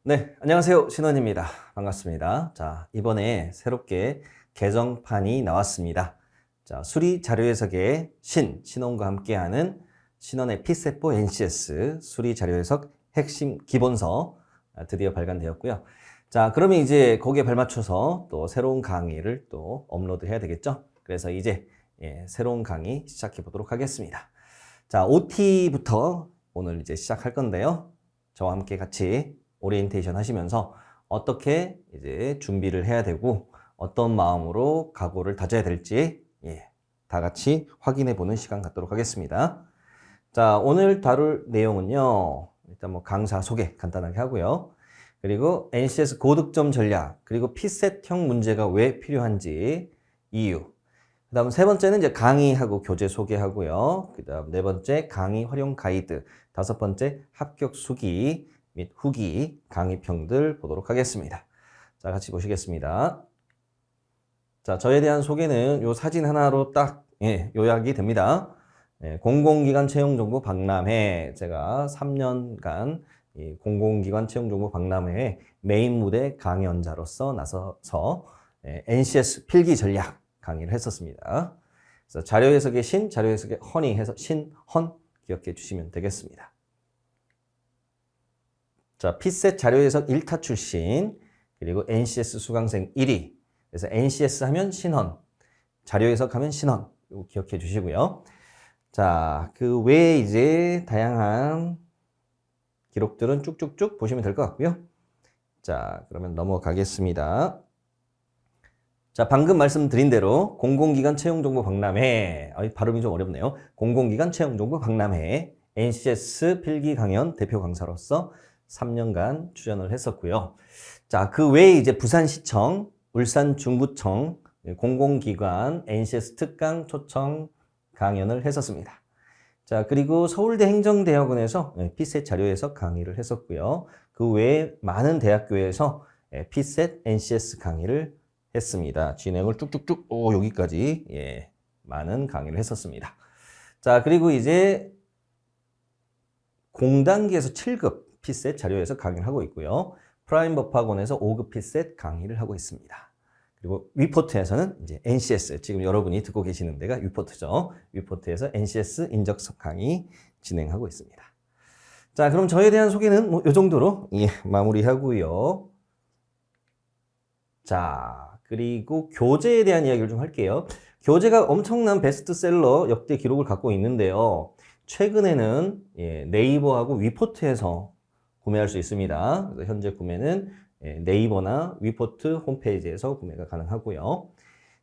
네, 안녕하세요. 신원입니다. 반갑습니다. 자, 이번에 새롭게 개정판이 나왔습니다. 자, 수리 자료 해석의 신원과 함께하는 신원의 P세포 NCS 수리 자료 해석 핵심 기본서 드디어 발간되었고요. 자, 그러면 이제 거기에 발맞춰서 또 새로운 강의를 또 업로드 해야 되겠죠? 그래서 이제 새로운 강의 시작해 보도록 하겠습니다. 자, OT부터 오늘 이제 시작할 건데요. 저와 함께 같이 오리엔테이션 하시면서 어떻게 이제 준비를 해야 되고 어떤 마음으로 각오를 다져야 될지 다 같이 확인해 보는 시간 갖도록 하겠습니다. 자, 오늘 다룰 내용은요. 일단 뭐 강사 소개 간단하게 하고요. 그리고 NCS 고득점 전략, 그리고 P셋형 문제가 왜 필요한지 이유. 그 다음 세 번째는 이제 강의하고 교재 소개하고요. 그 다음 네 번째 강의 활용 가이드, 다섯 번째 합격 수기 및 후기 강의평들 보도록 하겠습니다. 자, 같이 보시겠습니다. 자, 저에 대한 소개는 요 사진 하나로 딱 요약이 됩니다. 공공기관 채용정보 박람회, 제가 3년간 이 공공기관 채용정보 박람회에 메인 무대 강연자로서 나서서 NCS 필기 전략 강의를 했었습니다. 그래서 자료 해석의 신, 자료 해석의 헌이 해서 신헌 기억해 주시면 되겠습니다. 자, P셋 자료 해석 1타 출신, 그리고 NCS 수강생 1위. 그래서 NCS 하면 신헌, 자료 해석하면 신헌. 이거 기억해 주시고요. 자, 그 외에 이제 다양한 기록들은 쭉쭉쭉 보시면 될 것 같고요. 자, 그러면 넘어가겠습니다. 자, 방금 말씀드린 대로 공공기관 채용정보 박람회, 발음이 좀 어렵네요. 공공기관 채용정보 박람회 NCS 필기 강연 대표 강사로서 3년간 출연을 했었고요. 자, 그 외에 이제 부산시청, 울산중구청, 공공기관 NCS 특강 초청 강연을 했었습니다. 자, 그리고 서울대 행정대학원에서 P셋 자료 해석 강의를 했었고요. 그 외에 많은 대학교에서 P셋 NCS 강의를 했습니다. 진행을 쭉쭉쭉 여기까지 많은 강의를 했었습니다. 자, 그리고 이제 공단기에서 7급 P셋 자료에서 강의를 하고 있고요. 프라임법학원에서 5급 P셋 강의를 하고 있습니다. 그리고 위포트에서는 이제 NCS, 지금 여러분이 듣고 계시는 데가 위포트죠. 위포트에서 NCS 인적성 강의 진행하고 있습니다. 자, 그럼 저에 대한 소개는 뭐 이 정도로 마무리하고요. 자, 그리고 교재에 대한 이야기를 좀 할게요. 교재가 엄청난 베스트셀러 역대 기록을 갖고 있는데요. 최근에는 네이버하고 위포트에서 구매할 수 있습니다. 그래서 현재 구매는 네이버나 위포트 홈페이지에서 구매가 가능하고요.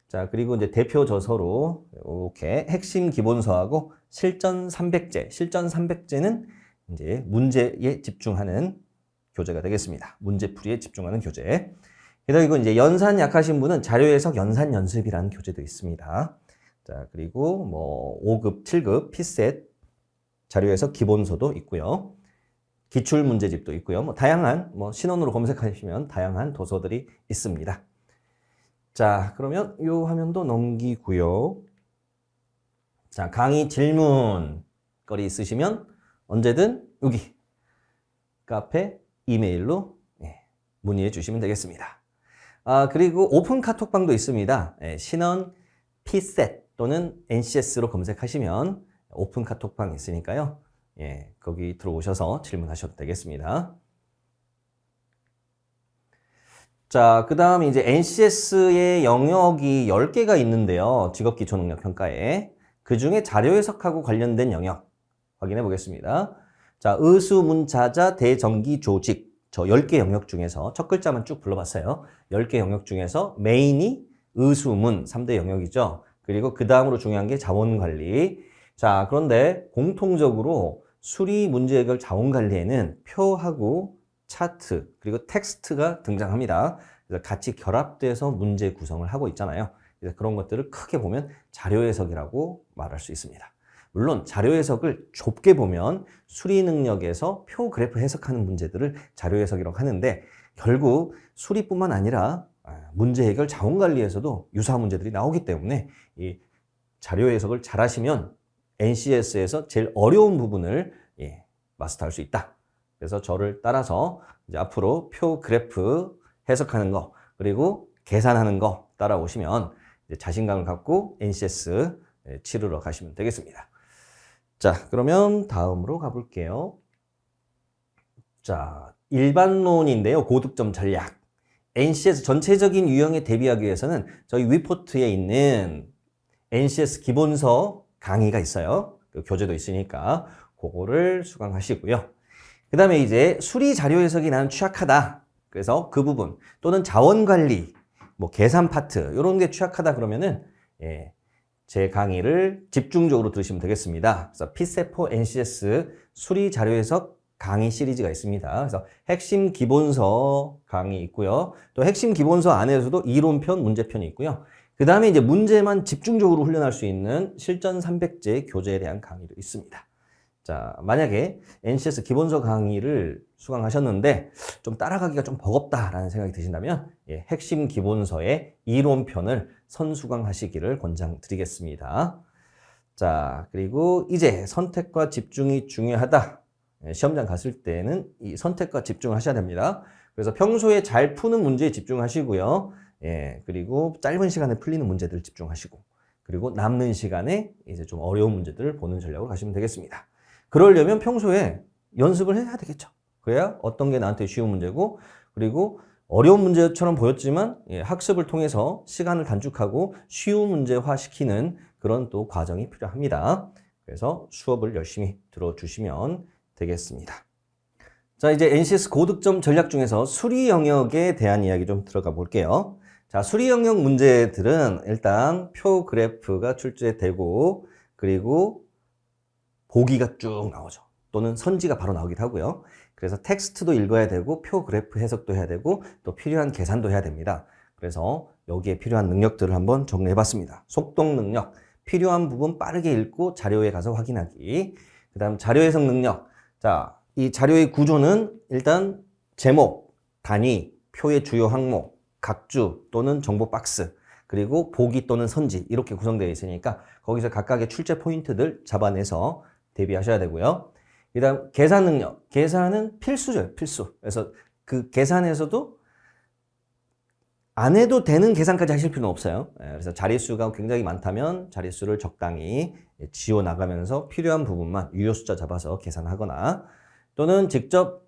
자, 그리고 이제 대표 저서로 이렇게 핵심 기본서하고 실전 300제, 실전 300제는 이제 문제에 집중하는 교재가 되겠습니다. 문제풀이에 집중하는 교재. 게다가 이거 이제 연산 약하신 분은 자료 해석 연산 연습이라는 교재도 있습니다. 자, 그리고 뭐 5급, 7급 P셋 자료 해석 기본서도 있고요. 기출 문제집도 있고요. 뭐 다양한 신원으로 검색하시면 다양한 도서들이 있습니다. 자, 그러면 이 화면도 넘기고요. 자, 강의 질문 거리 있으시면 언제든 여기 카페 이메일로 문의해 주시면 되겠습니다. 아, 그리고 오픈 카톡방도 있습니다. 신원 P셋 또는 NCS로 검색하시면 오픈 카톡방 있으니까요. 거기 들어오셔서 질문하셔도 되겠습니다. 자, 그 다음 이제 NCS의 영역이 10개가 있는데요. 직업기초 능력 평가에. 그 중에 자료 해석하고 관련된 영역 확인해 보겠습니다. 자, 의수문자자 대정기 조직. 저 10개 영역 중에서 첫 글자만 쭉 불러봤어요. 10개 영역 중에서 메인이 의수문 3대 영역이죠. 그리고 그 다음으로 중요한 게 자원관리. 자, 그런데 공통적으로 수리 문제 해결 자원관리에는 표하고 차트 그리고 텍스트가 등장합니다. 그래서 같이 결합돼서 문제 구성을 하고 있잖아요. 그래서 그런 것들을 크게 보면 자료 해석이라고 말할 수 있습니다. 물론 자료 해석을 좁게 보면 수리 능력에서 표 그래프 해석하는 문제들을 자료 해석이라고 하는데 결국 수리뿐만 아니라 문제 해결 자원관리에서도 유사한 문제들이 나오기 때문에 이 자료 해석을 잘 하시면 NCS에서 제일 어려운 부분을 마스터할 수 있다. 그래서 저를 따라서 이제 앞으로 표 그래프 해석하는 거, 그리고 계산하는 거 따라오시면 이제 자신감을 갖고 NCS 치르러 가시면 되겠습니다. 자, 그러면 다음으로 가볼게요. 자, 일반론인데요. 고득점 전략. NCS 전체적인 유형에 대비하기 위해서는 저희 위포트에 있는 NCS 기본서 강의가 있어요. 그 교재도 있으니까 그거를 수강하시고요. 그 다음에 이제 수리 자료 해석이 나는 취약하다. 그래서 그 부분 또는 자원관리, 뭐 계산 파트 이런 게 취약하다 그러면은 제 강의를 집중적으로 들으시면 되겠습니다. 그래서 P-세포 NCS 수리 자료 해석 강의 시리즈가 있습니다. 그래서 핵심 기본서 강의 있고요. 또 핵심 기본서 안에서도 이론편, 문제편이 있고요. 그 다음에 이제 문제만 집중적으로 훈련할 수 있는 실전 300제 교재에 대한 강의도 있습니다. 자, 만약에 NCS 기본서 강의를 수강하셨는데 좀 따라가기가 좀 버겁다라는 생각이 드신다면 핵심 기본서의 이론편을 선수강하시기를 권장드리겠습니다. 자, 그리고 이제 선택과 집중이 중요하다. 시험장 갔을 때는 이 선택과 집중을 하셔야 됩니다. 그래서 평소에 잘 푸는 문제에 집중하시고요. 그리고 짧은 시간에 풀리는 문제들 집중하시고, 그리고 남는 시간에 이제 좀 어려운 문제들을 보는 전략으로 가시면 되겠습니다. 그러려면 평소에 연습을 해야 되겠죠. 그래야 어떤 게 나한테 쉬운 문제고, 그리고 어려운 문제처럼 보였지만 학습을 통해서 시간을 단축하고 쉬운 문제화 시키는 그런 또 과정이 필요합니다. 그래서 수업을 열심히 들어주시면 되겠습니다. 자, 이제 NCS 고득점 전략 중에서 수리 영역에 대한 이야기 좀 들어가 볼게요. 자, 수리 영역 문제들은 일단 표 그래프가 출제되고, 그리고 보기가 쭉 나오죠. 또는 선지가 바로 나오기도 하고요. 그래서 텍스트도 읽어야 되고, 표 그래프 해석도 해야 되고, 또 필요한 계산도 해야 됩니다. 그래서 여기에 필요한 능력들을 한번 정리해 봤습니다. 속독 능력, 필요한 부분 빠르게 읽고 자료에 가서 확인하기. 그 다음 자료 해석 능력. 자, 이 자료의 구조는 일단 제목, 단위, 표의 주요 항목, 각주 또는 정보 박스, 그리고 보기 또는 선지 이렇게 구성되어 있으니까 거기서 각각의 출제 포인트들 잡아내서 대비하셔야 되고요. 그 다음 계산 능력, 계산은 필수죠. 필수. 그래서 그 계산에서도 안 해도 되는 계산까지 하실 필요는 없어요. 그래서 자릿수가 굉장히 많다면 자릿수를 적당히 지워 나가면서 필요한 부분만 유효 숫자 잡아서 계산하거나, 또는 직접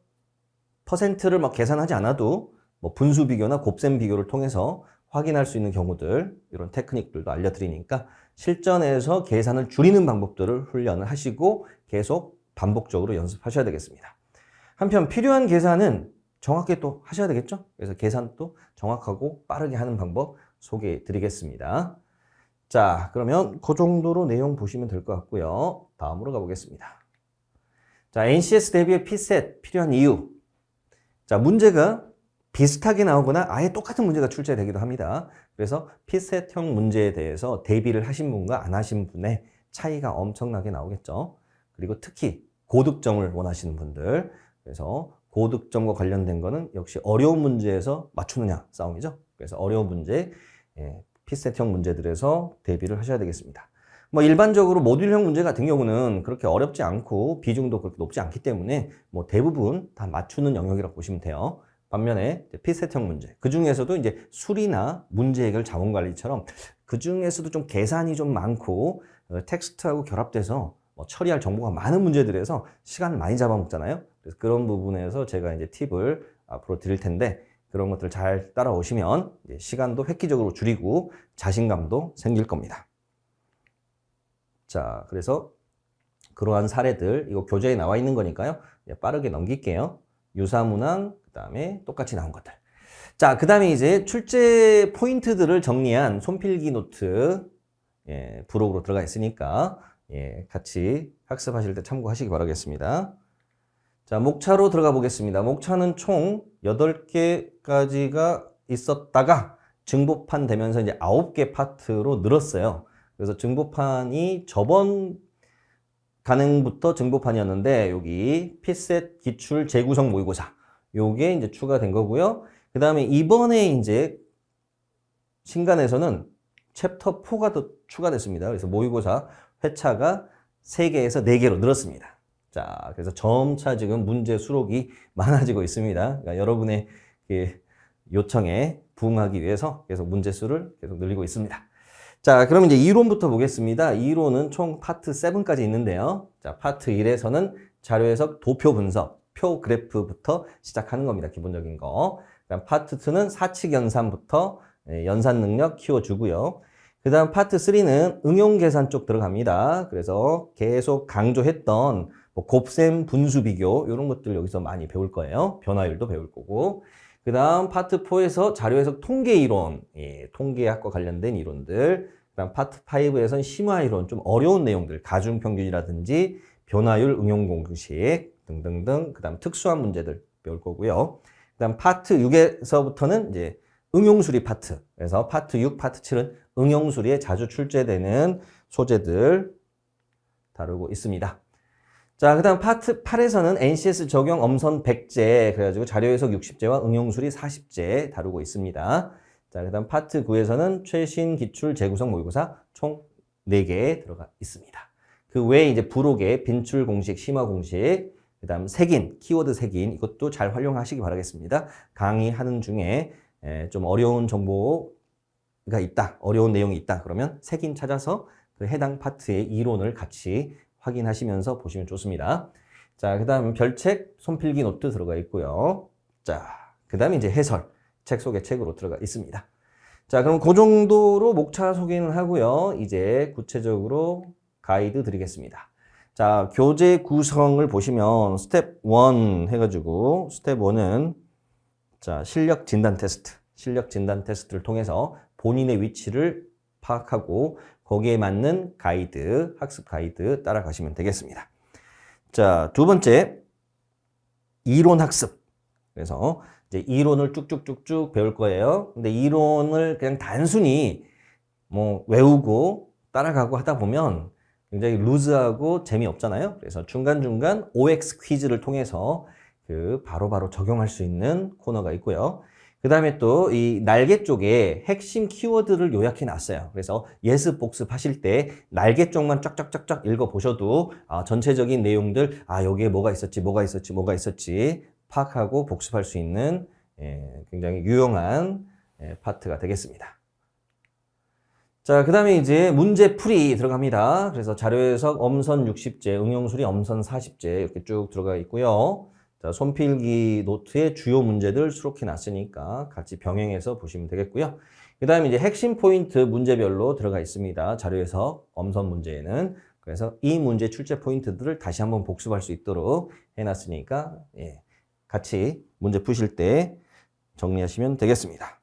퍼센트를 막 계산하지 않아도 뭐 분수 비교나 곱셈 비교를 통해서 확인할 수 있는 경우들, 이런 테크닉들도 알려드리니까 실전에서 계산을 줄이는 방법들을 훈련을 하시고 계속 반복적으로 연습하셔야 되겠습니다. 한편 필요한 계산은 정확하게 또 하셔야 되겠죠? 그래서 계산도 정확하고 빠르게 하는 방법 소개해 드리겠습니다. 자, 그러면 그 정도로 내용 보시면 될 것 같고요. 다음으로 가보겠습니다. 자, NCS 대비의 P셋 필요한 이유. 자, 문제가 비슷하게 나오거나 아예 똑같은 문제가 출제되기도 합니다. 그래서 P셋형 문제에 대해서 대비를 하신 분과 안 하신 분의 차이가 엄청나게 나오겠죠. 그리고 특히 고득점을 원하시는 분들, 그래서 고득점과 관련된 거는 역시 어려운 문제에서 맞추느냐 싸움이죠. 그래서 어려운 문제, P셋형 문제들에서 대비를 하셔야 되겠습니다. 뭐 일반적으로 모듈형 문제 같은 경우는 그렇게 어렵지 않고 비중도 그렇게 높지 않기 때문에 뭐 대부분 다 맞추는 영역이라고 보시면 돼요. 반면에 P셋형 문제, 그 중에서도 이제 수리나 문제 해결 자원관리처럼 그 중에서도 좀 계산이 좀 많고 텍스트하고 결합돼서 뭐 처리할 정보가 많은 문제들에서 시간을 많이 잡아먹잖아요. 그래서 그런 부분에서 제가 이제 팁을 앞으로 드릴 텐데, 그런 것들 잘 따라오시면 이제 시간도 획기적으로 줄이고 자신감도 생길 겁니다. 자, 그래서 그러한 사례들, 이거 교재에 나와 있는 거니까요. 빠르게 넘길게요. 유사문항, 그 다음에 똑같이 나온 것들. 자, 그 다음에 이제 출제 포인트들을 정리한 손필기 노트 부록으로 들어가 있으니까 같이 학습하실 때 참고하시기 바라겠습니다. 자, 목차로 들어가 보겠습니다. 목차는 총 8개까지가 있었다가 증보판 되면서 이제 9개 파트로 늘었어요. 그래서 증보판이 저번 간행부터 증보판이었는데 여기 P셋 기출 재구성 모의고사 요게 이제 추가된 거고요. 그 다음에 이번에 이제 신간에서는 챕터 4가 더 추가됐습니다. 그래서 모의고사 회차가 3개에서 4개로 늘었습니다. 자, 그래서 점차 지금 문제 수록이 많아지고 있습니다. 그러니까 여러분의 그 요청에 부응하기 위해서 계속 문제 수를 계속 늘리고 있습니다. 자, 그럼 이제 이론부터 보겠습니다. 이론은 총 파트 7까지 있는데요. 자, 파트 1에서는 자료 해석, 도표 분석, 표 그래프부터 시작하는 겁니다. 기본적인 거. 그다음 파트 2는 사칙 연산부터 연산 능력 키워주고요. 그 다음 파트 3는 응용 계산 쪽 들어갑니다. 그래서 계속 강조했던 뭐 곱셈, 분수 비교 이런 것들 여기서 많이 배울 거예요. 변화율도 배울 거고. 그 다음 파트 4에서 자료 해석 통계 이론, 통계학과 관련된 이론들. 그 다음 파트 5에서는 심화 이론, 좀 어려운 내용들, 가중평균이라든지 변화율, 응용 공식 등등등. 그 다음 특수한 문제들 배울 거고요. 그 다음 파트 6에서부터는 이제 응용수리 파트. 그래서 파트 6, 파트 7은 응용수리에 자주 출제되는 소재들 다루고 있습니다. 자, 그 다음 파트 8에서는 NCS 적용 엄선 100제, 그래가지고 자료 해석 60제와 응용수리 40제 다루고 있습니다. 자, 그 다음 파트 9에서는 최신 기출 재구성 모의고사 총 4개 들어가 있습니다. 그 외에 이제 부록의 빈출 공식, 심화 공식, 그 다음 색인, 키워드 색인, 이것도 잘 활용하시기 바라겠습니다. 강의하는 중에 좀 어려운 정보가 있다, 어려운 내용이 있다, 그러면 색인 찾아서 그 해당 파트의 이론을 같이 확인하시면서 보시면 좋습니다. 자, 그 다음 별책, 손필기 노트 들어가 있고요. 자, 그 다음에 이제 해설, 책 속의 책으로 들어가 있습니다. 자, 그럼 그 정도로 목차 소개는 하고요. 이제 구체적으로 가이드 드리겠습니다. 자, 교재 구성을 보시면 스텝 1 해가지고 스텝 1은 자, 실력 진단 테스트를 통해서 본인의 위치를 파악하고 거기에 맞는 가이드, 학습 가이드 따라가시면 되겠습니다. 자, 두 번째, 이론 학습. 그래서 이제 이론을 쭉쭉쭉쭉 배울 거예요. 근데 이론을 그냥 단순히 뭐 외우고 따라가고 하다 보면 굉장히 루즈하고 재미없잖아요. 그래서 중간중간 OX 퀴즈를 통해서 그 바로바로 적용할 수 있는 코너가 있고요. 그 다음에 또 이 날개 쪽에 핵심 키워드를 요약해 놨어요. 그래서 예습 복습 하실 때 날개 쪽만 쫙쫙쫙쫙 읽어보셔도 전체적인 내용들, 여기에 뭐가 있었지 파악하고 복습할 수 있는 굉장히 유용한 파트가 되겠습니다. 자, 그 다음에 이제 문제풀이 들어갑니다. 그래서 자료해석 엄선 60제, 응용수리 엄선 40제 이렇게 쭉 들어가 있고요. 자, 손필기 노트에 주요 문제들 수록해 놨으니까 같이 병행해서 보시면 되겠고요. 그 다음에 이제 핵심 포인트 문제별로 들어가 있습니다. 자료에서 엄선 문제에는. 그래서 이 문제 출제 포인트들을 다시 한번 복습할 수 있도록 해놨으니까 같이 문제 푸실 때 정리하시면 되겠습니다.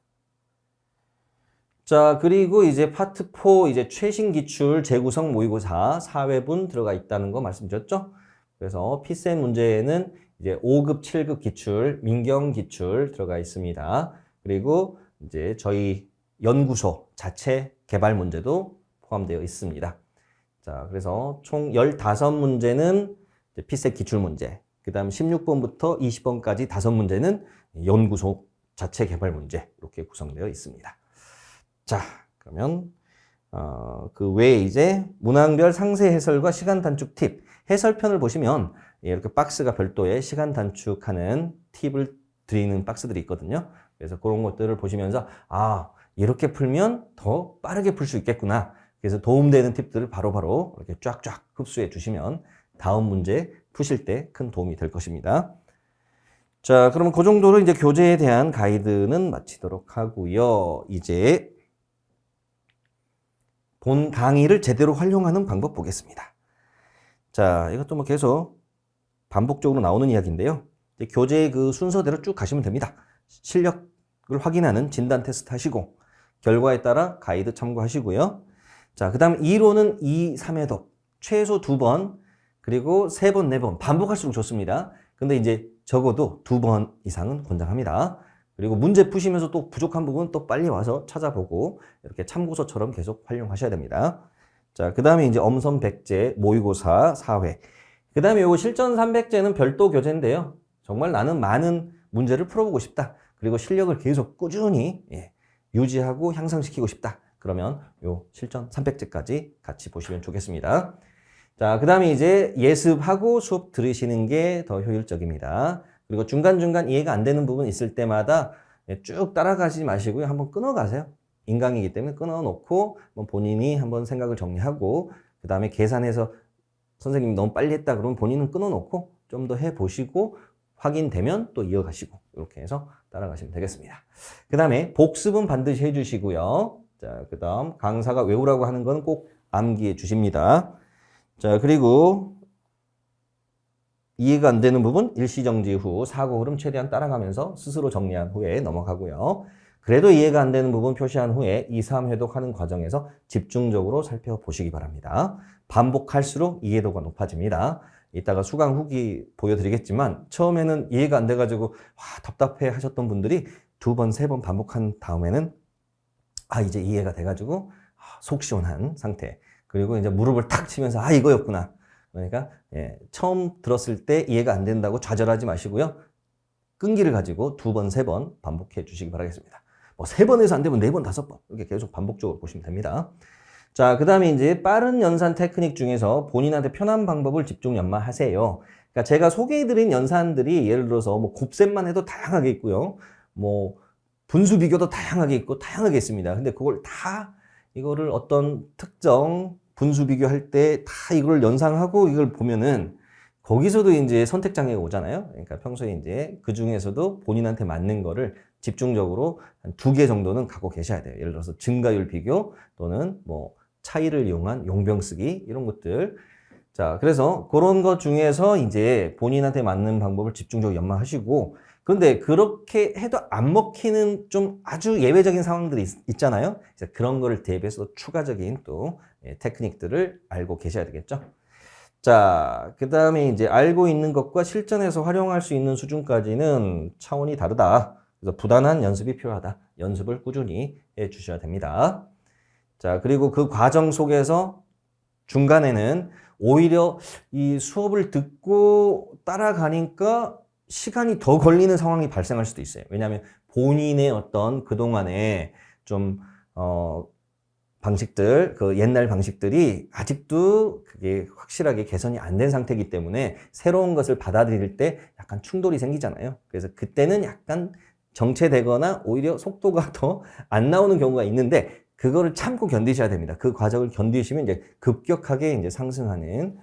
자, 그리고 이제 파트 4 이제 최신 기출 재구성 모의고사 4회분 들어가 있다는 거 말씀드렸죠? 그래서 피셈 문제에는 이제 5급, 7급 기출, 민경 기출 들어가 있습니다. 그리고 이제 저희 연구소 자체 개발 문제도 포함되어 있습니다. 자, 그래서 총 15문제는 피셈 기출 문제, 그 다음 16번부터 20번까지 5문제는 연구소 자체 개발 문제 이렇게 구성되어 있습니다. 자, 그러면 그 외에 이제 문항별 상세 해설과 시간 단축 팁, 해설편을 보시면 이렇게 박스가 별도의 시간 단축하는 팁을 드리는 박스들이 있거든요. 그래서 그런 것들을 보시면서 이렇게 풀면 더 빠르게 풀 수 있겠구나. 그래서 도움되는 팁들을 바로바로 이렇게 쫙쫙 흡수해 주시면 다음 문제 푸실 때 큰 도움이 될 것입니다. 자, 그러면 그 정도로 이제 교재에 대한 가이드는 마치도록 하고요. 이제 본 강의를 제대로 활용하는 방법 보겠습니다. 자, 이것도 뭐 계속 반복적으로 나오는 이야기인데요. 이제 교재의 그 순서대로 쭉 가시면 됩니다. 실력을 확인하는 진단 테스트 하시고, 결과에 따라 가이드 참고하시고요. 자, 그 다음 이론은 2, 3회독, 최소 2번, 그리고 3번, 4번, 반복할수록 좋습니다. 근데 이제 적어도 2번 이상은 권장합니다. 그리고 문제 푸시면서 또 부족한 부분 또 빨리 와서 찾아보고 이렇게 참고서처럼 계속 활용하셔야 됩니다. 자, 그 다음에 이제 엄선 100제 모의고사 4회. 그 다음에 요거 실전 300제는 별도 교재인데요. 정말 나는 많은 문제를 풀어보고 싶다. 그리고 실력을 계속 꾸준히 유지하고 향상시키고 싶다. 그러면 요 실전 300제까지 같이 보시면 좋겠습니다. 자, 그 다음에 이제 예습하고 수업 들으시는 게 더 효율적입니다. 그리고 중간중간 이해가 안 되는 부분 있을 때마다 쭉 따라가지 마시고요. 한번 끊어가세요. 인강이기 때문에 끊어놓고 본인이 한번 생각을 정리하고 그 다음에 계산해서 선생님이 너무 빨리 했다 그러면 본인은 끊어놓고 좀 더 해보시고 확인되면 또 이어가시고 이렇게 해서 따라가시면 되겠습니다. 그 다음에 복습은 반드시 해주시고요. 자, 그 다음 강사가 외우라고 하는 건 꼭 암기해 주십니다. 자, 그리고 이해가 안 되는 부분 일시정지 후 사고 흐름 최대한 따라가면서 스스로 정리한 후에 넘어가고요. 그래도 이해가 안 되는 부분 표시한 후에 2, 3회독하는 과정에서 집중적으로 살펴보시기 바랍니다. 반복할수록 이해도가 높아집니다. 이따가 수강 후기 보여드리겠지만 처음에는 이해가 안 돼가지고 답답해 하셨던 분들이 2번, 3번 반복한 다음에는 이제 이해가 돼가지고 속 시원한 상태. 그리고 이제 무릎을 탁 치면서 이거였구나. 그러니까 처음 들었을 때 이해가 안 된다고 좌절하지 마시고요. 끈기를 가지고 2번, 3번 반복해 주시기 바라겠습니다. 3번에서 안 되면 4번, 5번 이렇게 계속 반복적으로 보시면 됩니다. 자, 그 다음에 이제 빠른 연산 테크닉 중에서 본인한테 편한 방법을 집중 연마하세요. 그러니까 제가 소개해드린 연산들이 예를 들어서 곱셈만 해도 다양하게 있고요. 분수 비교도 다양하게 있고 다양하게 있습니다. 근데 그걸 다 이거를 어떤 특정 분수 비교할 때 다 이걸 연상하고 이걸 보면은 거기서도 이제 선택 장애가 오잖아요. 그러니까 평소에 이제 그 중에서도 본인한테 맞는 거를 집중적으로 한 2개 정도는 갖고 계셔야 돼요. 예를 들어서 증가율 비교 또는 차이를 이용한 용병 쓰기 이런 것들. 자, 그래서 그런 것 중에서 이제 본인한테 맞는 방법을 집중적으로 연마하시고 그런데 그렇게 해도 안 먹히는 좀 아주 예외적인 상황들이 있잖아요. 그래서 그런 거를 대비해서 추가적인 또 테크닉들을 알고 계셔야 되겠죠. 자, 그 다음에 이제 알고 있는 것과 실전에서 활용할 수 있는 수준까지는 차원이 다르다. 그래서 부단한 연습이 필요하다. 연습을 꾸준히 해 주셔야 됩니다. 자, 그리고 그 과정 속에서 중간에는 오히려 이 수업을 듣고 따라가니까 시간이 더 걸리는 상황이 발생할 수도 있어요. 왜냐하면 본인의 어떤 그동안의 좀 방식들, 그 옛날 방식들이 아직도 그게 확실하게 개선이 안 된 상태이기 때문에 새로운 것을 받아들일 때 약간 충돌이 생기잖아요. 그래서 그때는 약간 정체되거나 오히려 속도가 더 안 나오는 경우가 있는데 그거를 참고 견디셔야 됩니다. 그 과정을 견디시면 이제 급격하게 이제 상승하는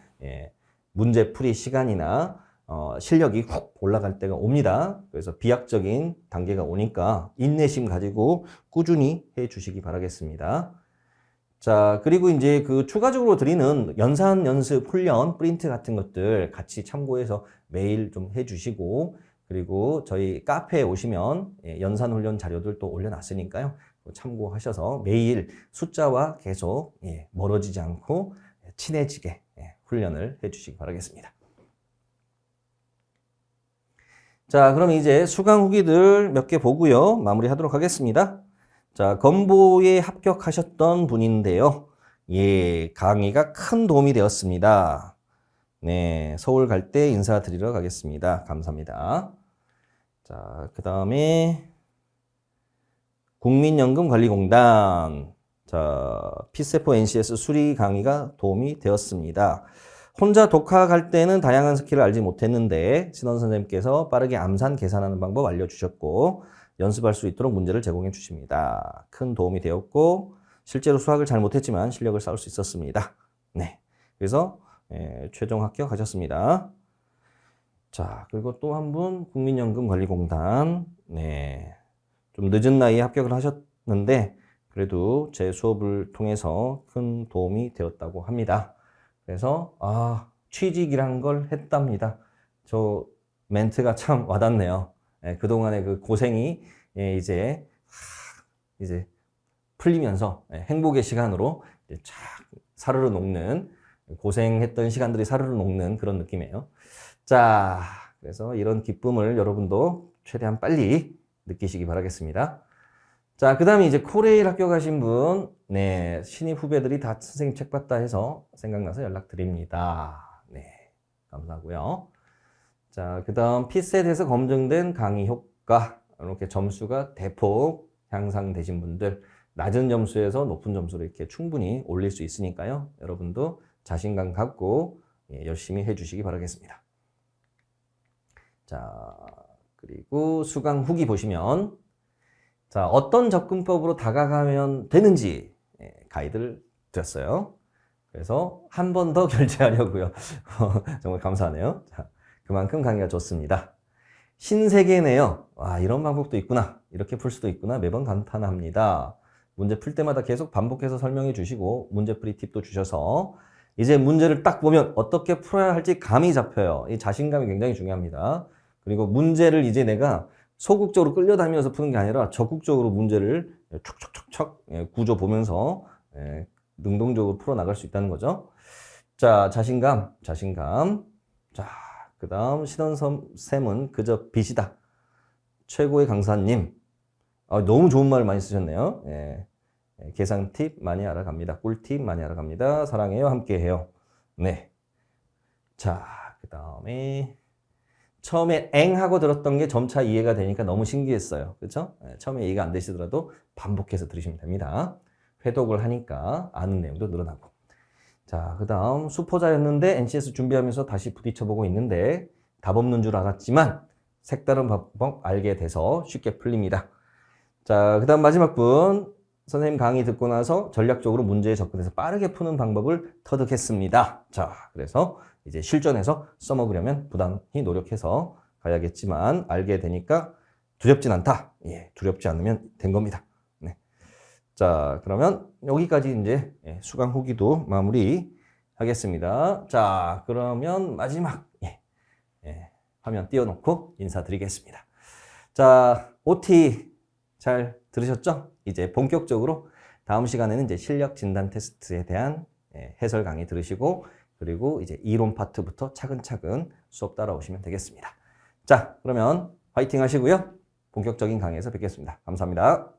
문제풀이 시간이나 실력이 훅 올라갈 때가 옵니다. 그래서 비약적인 단계가 오니까 인내심 가지고 꾸준히 해 주시기 바라겠습니다. 자, 그리고 이제 그 추가적으로 드리는 연산 연습 훈련 프린트 같은 것들 같이 참고해서 매일 좀 해 주시고 그리고 저희 카페에 오시면 연산 훈련 자료들 또 올려놨으니까요. 참고하셔서 매일 숫자와 계속 멀어지지 않고 친해지게 훈련을 해 주시기 바라겠습니다. 자, 그럼 이제 수강 후기들 몇 개 보고요. 마무리하도록 하겠습니다. 자, 건보에 합격하셨던 분인데요. 강의가 큰 도움이 되었습니다. 네, 서울 갈 때 인사드리러 가겠습니다. 감사합니다. 자, 그 다음에 국민연금관리공단. 자, 피세포 NCS 수리 강의가 도움이 되었습니다. 혼자 독학할 때는 다양한 스킬을 알지 못했는데 신원 선생님께서 빠르게 암산 계산하는 방법 알려주셨고 연습할 수 있도록 문제를 제공해 주십니다. 큰 도움이 되었고 실제로 수학을 잘 못했지만 실력을 쌓을 수 있었습니다. 네, 그래서 최종 합격하셨습니다. 자, 그리고 또 한 분 국민연금관리공단. 네, 좀 늦은 나이에 합격을 하셨는데 그래도 제 수업을 통해서 큰 도움이 되었다고 합니다. 그래서 취직이란 걸 했답니다. 저 멘트가 참 와닿네요. 그동안의 그 고생이 이제 풀리면서 행복의 시간으로 이제 쫙 사르르 녹는 고생했던 시간들이 사르르 녹는 그런 느낌이에요. 자, 그래서 이런 기쁨을 여러분도 최대한 빨리 느끼시기 바라겠습니다. 자, 그 다음에 이제 코레일 합격하신 분, 신입 후배들이 다 선생님 책 봤다 해서 생각나서 연락드립니다. 네, 감사하고요. 자, 그 다음 피셋에서 검증된 강의 효과, 이렇게 점수가 대폭 향상되신 분들, 낮은 점수에서 높은 점수로 이렇게 충분히 올릴 수 있으니까요. 여러분도 자신감 갖고 열심히 해주시기 바라겠습니다. 자, 그리고 수강 후기 보시면 자, 어떤 접근법으로 다가가면 되는지 가이드를 드렸어요. 그래서 한 번 더 결제하려고요. 정말 감사하네요. 자, 그만큼 강의가 좋습니다. 신세계네요. 아, 이런 방법도 있구나. 이렇게 풀 수도 있구나. 매번 감탄합니다. 문제 풀 때마다 계속 반복해서 설명해 주시고 문제풀이 팁도 주셔서 이제 문제를 딱 보면 어떻게 풀어야 할지 감이 잡혀요. 이 자신감이 굉장히 중요합니다. 그리고 문제를 이제 내가 소극적으로 끌려다니면서 푸는 게 아니라 적극적으로 문제를 촉촉촉촉 구조 보면서 능동적으로 풀어나갈 수 있다는 거죠. 자, 자신감. 자, 그 다음 신원쌤은 그저 빛이다. 최고의 강사님. 너무 좋은 말 많이 쓰셨네요. 계산 팁 많이 알아갑니다. 꿀팁 많이 알아갑니다. 사랑해요. 함께해요. 네. 자, 그 다음에 처음에 엥 하고 들었던 게 점차 이해가 되니까 너무 신기했어요. 그렇죠? 처음에 이해가 안 되시더라도 반복해서 들으시면 됩니다. 회독을 하니까 아는 내용도 늘어나고. 자, 그 다음 수포자였는데 NCS 준비하면서 다시 부딪혀보고 있는데 답 없는 줄 알았지만 색다른 방법 알게 돼서 쉽게 풀립니다. 자, 그 다음 마지막 분. 선생님 강의 듣고 나서 전략적으로 문제에 접근해서 빠르게 푸는 방법을 터득했습니다. 자, 그래서 이제 실전에서 써먹으려면 부단히 노력해서 가야겠지만 알게 되니까 두렵진 않다. 두렵지 않으면 된 겁니다. 네. 자, 그러면 여기까지 이제 수강 후기도 마무리 하겠습니다. 자, 그러면 마지막 화면 띄워놓고 인사드리겠습니다. 자, OT 잘 들으셨죠? 이제 본격적으로 다음 시간에는 이제 실력 진단 테스트에 대한 해설 강의 들으시고 그리고 이제 이론 파트부터 차근차근 수업 따라오시면 되겠습니다. 자, 그러면 화이팅 하시고요. 본격적인 강의에서 뵙겠습니다. 감사합니다.